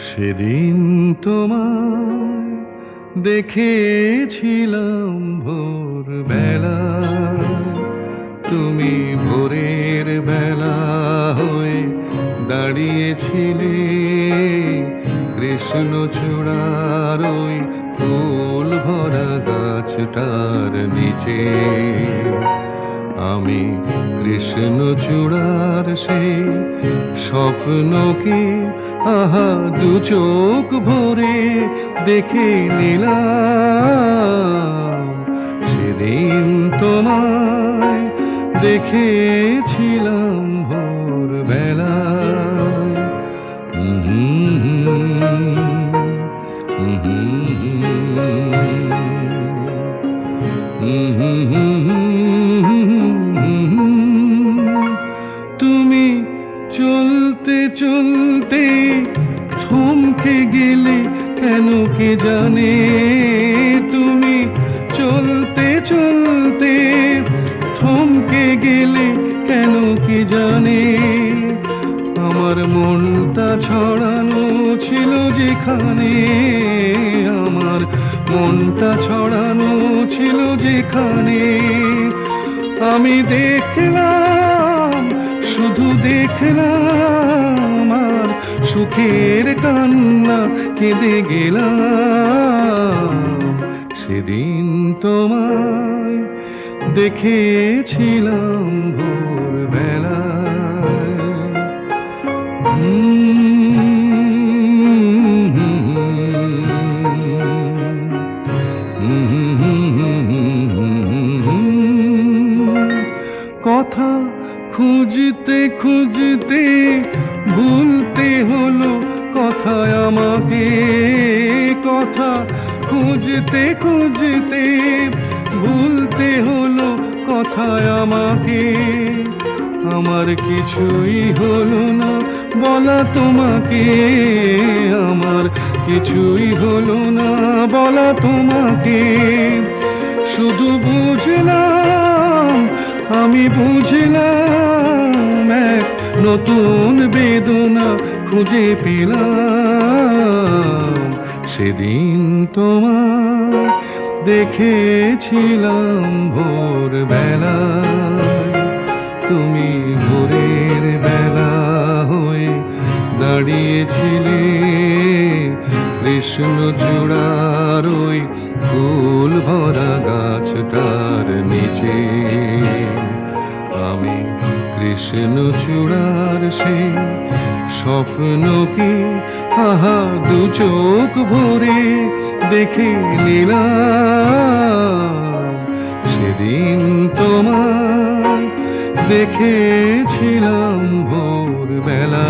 সেদিন তোমায় দেখেছিলাম ভোর বেলা, তুমি ভোরের বেলা হয়ে দাঁড়িয়েছিলে কৃষ্ণচূড়ার ওই ফুল ভরা গাছটার নিচে। আমি কৃষ্ণচূড়ার সেই স্বপ্নকে আহা দু চোখ ভরে দেখে নিলাম। সেদিন তোমায় দেখেছিলাম ভোর বেলায়। তুমি চলতে চলতে থমকে গেলে কেন কে জানে, তুমি চলতে চলতে থমকে গেলে কেন কে জানে। আমার মনটা ছড়ানো ছিল যেখানে, আমার মনটা ছড়ানো ছিল যেখানে। আমি দেখলাম, শুধু দেখলাম, আর সুখের কান্না কেঁদে গেলাম। সেদিন তোমায় দেখেছিলাম ভোর বেলায়। কথা খুঁজতে খুঁজতে ভুলতে হলো কথায় আমাকে, কথা খুঁজতে খুঁজতে ভুলতে হলো কথায় আমাকে। আমার কিছুই হলো না বলা তোমাকে, আমার কিছুই হলো না বলা তোমাকে। শুধু বুঝলাম, আমি বুঝলাম, এক নতুন বেদনা খুঁজে পেলাম। সেদিন তোমায় দেখেছিলাম ভোর বেলায়, তুমি ভোরের বেলা হয়ে দাঁড়িয়েছিলে কৃষ্ণচূড়ার ওই ফুল ভরা গাছটার নিচে। আমি কৃষ্ণচূড়ার সেই স্বপ্নকে আহা দু চোখ ভরে দেখে নিলাম। সেদিন তোমায় দেখেছিলাম ভোর বেলা।